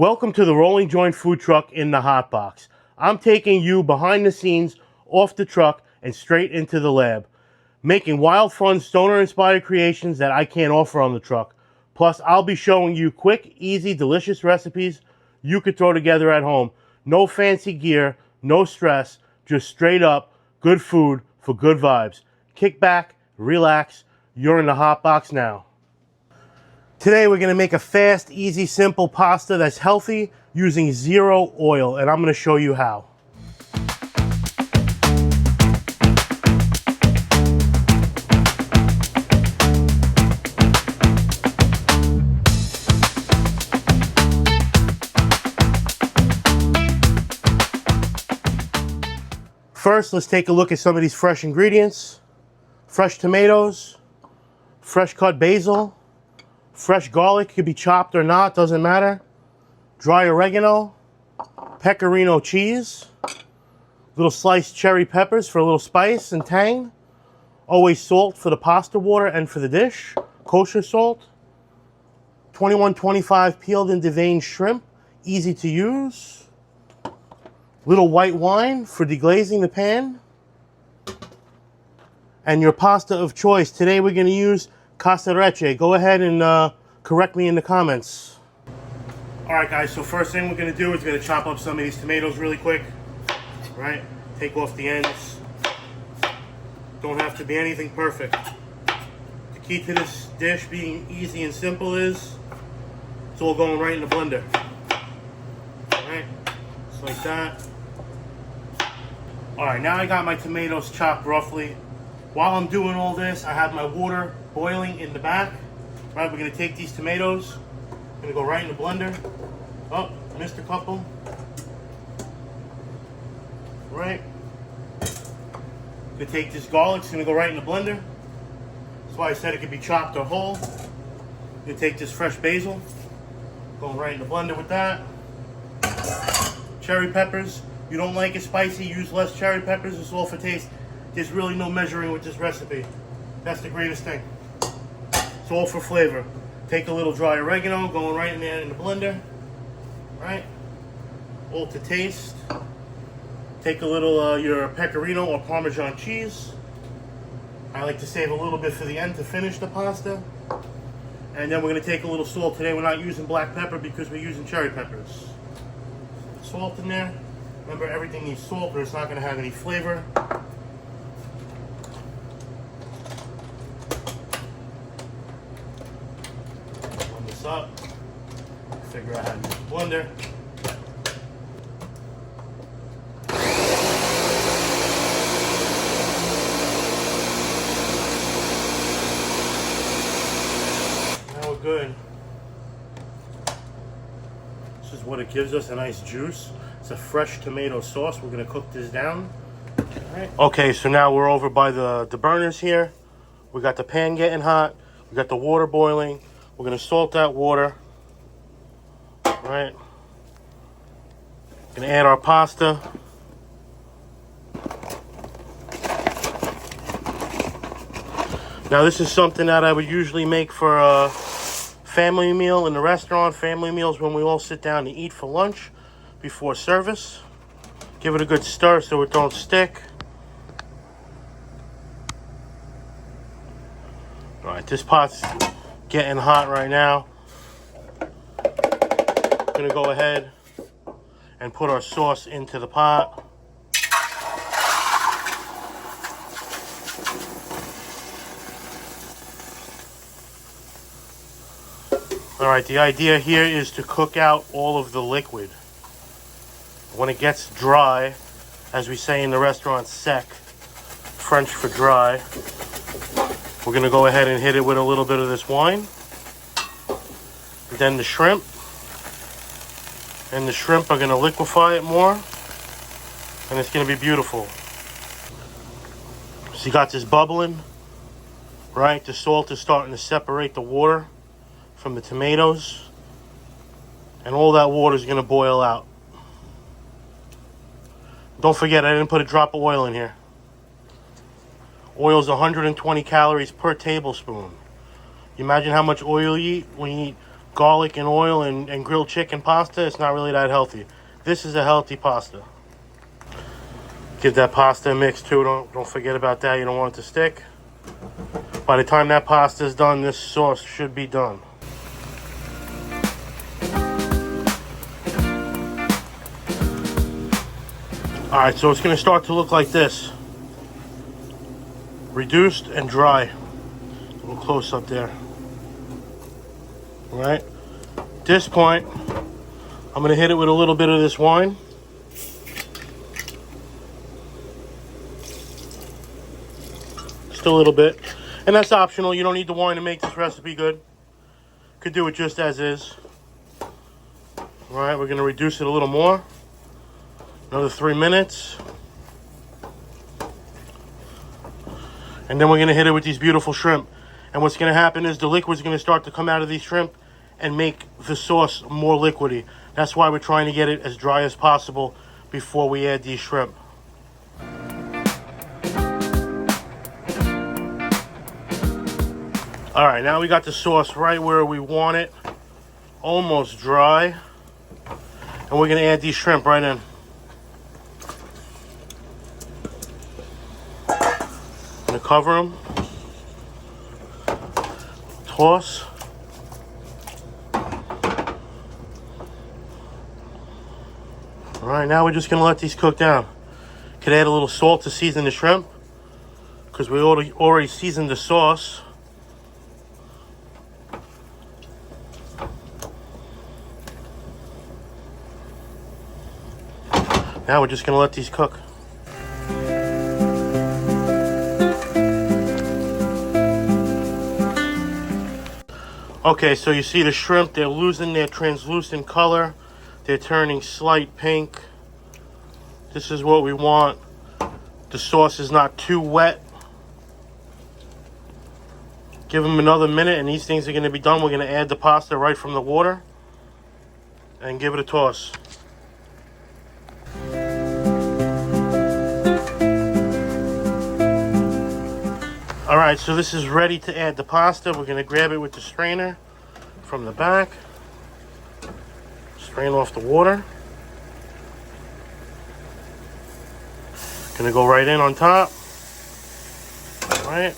Welcome to the Rolling Joint Food Truck in the Hot Box. I'm taking you behind the scenes, off the truck, and straight into the lab, making wild, fun, stoner-inspired creations that I can't offer on the truck. Plus, I'll be showing you quick, easy, delicious recipes you could throw together at home. No fancy gear, no stress, just straight up good food for good vibes. Kick back, relax, you're in the Hot Box now. Today we're going to make a fast, easy, simple pasta that's healthy using zero oil, and I'm going to show you how. First, let's take a look at some of these fresh ingredients. Fresh tomatoes, fresh cut basil, fresh garlic, could be chopped or not, doesn't matter. Dry oregano, pecorino cheese, little sliced cherry peppers for a little spice and tang. Always salt for the pasta water and for the dish, kosher salt. 2125 peeled and deveined shrimp, easy to use. Little white wine for deglazing the pan. And your pasta of choice. Today we're going to use casarecce. Go ahead and correct me in the comments. Alright guys, so first thing we're going to do is going to chop up some of these tomatoes really quick. Right? Take off the ends. Don't have to be anything perfect. The key to this dish being easy and simple is it's all going right in the blender. Alright? Just like that. Alright, now I got my tomatoes chopped roughly. While I'm doing all this, I have my water boiling in the back. Right, we're going to take these tomatoes, going to go right in the blender. Oh, missed a couple. Right. Going to take this garlic, it's going to go right in the blender. That's why I said it could be chopped or whole. Going to take this fresh basil, going right in the blender with that. Cherry peppers. You don't like it spicy, use less cherry peppers. It's all for taste. There's really no measuring with this recipe. That's the greatest thing. It's all for flavor. Take a little dry oregano, going right in there in the blender. Right? All to taste. Take a little your pecorino or Parmesan cheese. I like to save a little bit for the end to finish the pasta. And then we're going to take a little salt. Today we're not using black pepper because we're using cherry peppers. Salt in there. Remember, everything needs salt or it's not going to have any flavor. Up, figure out how to use the blender. Now we're good. This is what it gives us, a nice juice. It's a fresh tomato sauce. We're going to cook this down. All right. Okay, so now we're over by the burners here. We got the pan getting hot. We got the water boiling. We're going to salt that water, right? Going to add our pasta. Now this is something that I would usually make for a family meal in the restaurant. Family meals when we all sit down to eat for lunch before service. Give it a good stir so it don't stick. All right, this pot's getting hot right now. Gonna go ahead and put our sauce into the pot. All right, the idea here is to cook out all of the liquid. When it gets dry, as we say in the restaurant, sec, French for dry, we're going to go ahead and hit it with a little bit of this wine. Then the shrimp. And the shrimp are going to liquefy it more. And it's going to be beautiful. So you got this bubbling. Right? The salt is starting to separate the water from the tomatoes. And all that water is going to boil out. Don't forget, I didn't put a drop of oil in here. Oil is 120 calories per tablespoon. You imagine how much oil you eat when you eat garlic and oil and grilled chicken pasta, it's not really that healthy. This is a healthy pasta. Give that pasta a mix too. Don't forget about that. You don't want it to stick. By the time that pasta is done, this sauce should be done. Alright, so it's going to start to look like this. Reduced and dry. A little close up there. Alright. At this point, I'm going to hit it with a little bit of this wine. Just a little bit. And that's optional. You don't need the wine to make this recipe good. Could do it just as is. Alright, we're going to reduce it a little more. Another 3 minutes. And then we're going to hit it with these beautiful shrimp. And what's going to happen is the liquid's going to start to come out of these shrimp and make the sauce more liquidy. That's why we're trying to get it as dry as possible before we add these shrimp. Alright, now we got the sauce right where we want it. Almost dry. And we're going to add these shrimp right in. I'm going to cover them. Toss. Alright, now we're just going to let these cook down. Could add a little salt to season the shrimp, because we already seasoned the sauce. Now we're just going to let these cook. Okay, so you see the shrimp, they're losing their translucent color. They're turning slight pink. This is what we want. The sauce is not too wet. Give them another minute and these things are going to be done. We're going to add the pasta right from the water and give it a toss. Alright, so this is ready to add the pasta. We're going to grab it with the strainer from the back. Strain off the water. Going to go right in on top. Alright.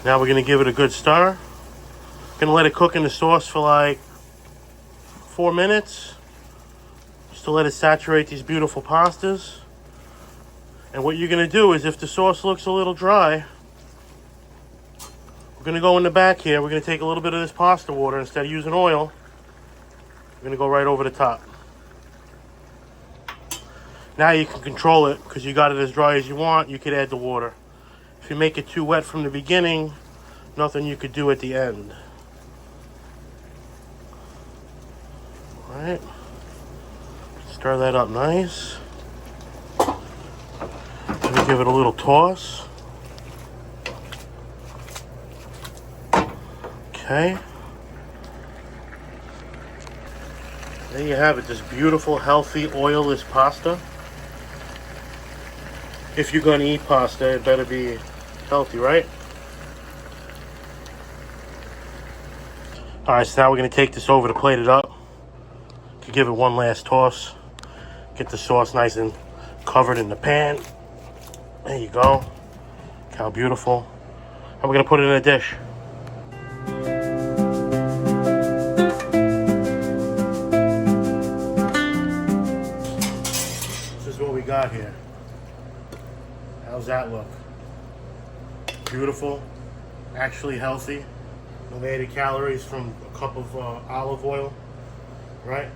Now we're going to give it a good stir. Going to let it cook in the sauce for like 4 minutes. Just to let it saturate these beautiful pastas. And what you're going to do is, if the sauce looks a little dry, we're going to go in the back here. We're going to take a little bit of this pasta water. Instead of using oil, we're going to go right over the top. Now you can control it, because you got it as dry as you want. You could add the water. If you make it too wet from the beginning, nothing you could do at the end. Alright. Stir that up nice. Give it a little toss. Okay. There you have it, this beautiful, healthy, oilless pasta. If you're going to eat pasta, it better be healthy, right? Alright, so now we're going to take this over to plate it up. To give it one last toss. Get the sauce nice and covered in the pan. There you go. Look how beautiful. And we're going to put it in a dish. This is what we got here. How's that look? Beautiful. Actually healthy. No added calories from a cup of olive oil. Right?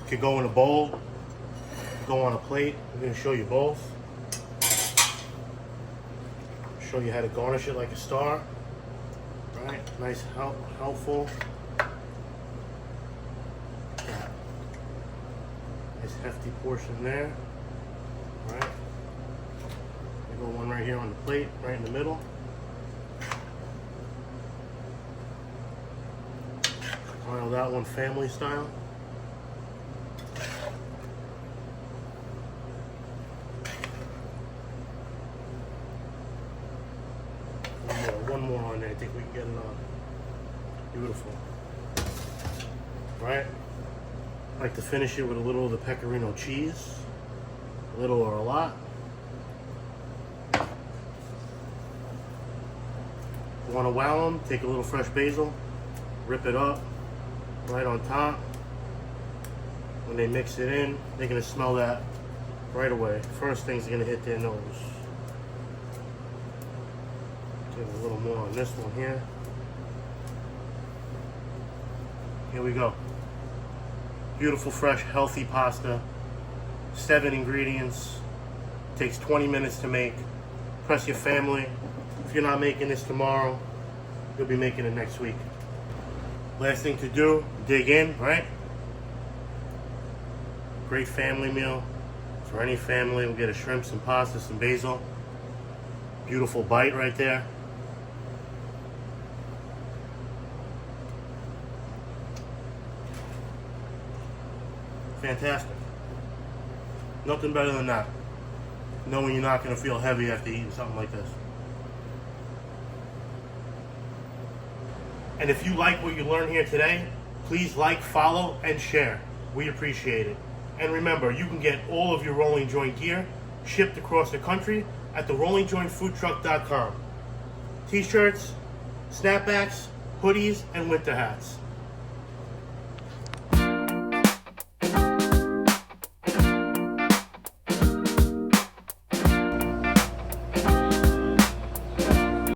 Could go in a bowl. Could go on a plate. I'm going to show you both. Show you how to garnish it like a star. Right, nice, helpful. Nice hefty portion there. Right. I got one right here on the plate, right in the middle. Pile that one family style. One more on there. I think we can get it on. Beautiful. Right? I like to finish it with a little of the pecorino cheese. A little or a lot. You want to wow them, take a little fresh basil, rip it up right on top. When they mix it in, they're going to smell that right away. First thing's going to hit their nose. Get a little more on this one here. Here we go. Beautiful, fresh, healthy pasta. 7 ingredients. Takes 20 minutes to make. Impress your family. If you're not making this tomorrow, you'll be making it next week. Last thing to do, dig in, right? Great family meal. For any family, we'll get a shrimp, some pasta, some basil. Beautiful bite right there. Fantastic. Nothing better than that. Knowing you're not going to feel heavy after eating something like this. And if you like what you learned here today, please like, follow, and share. We appreciate it. And remember, you can get all of your Rolling Joint gear shipped across the country at the rollingjointfoodtruck.com. T-shirts, snapbacks, hoodies, and winter hats.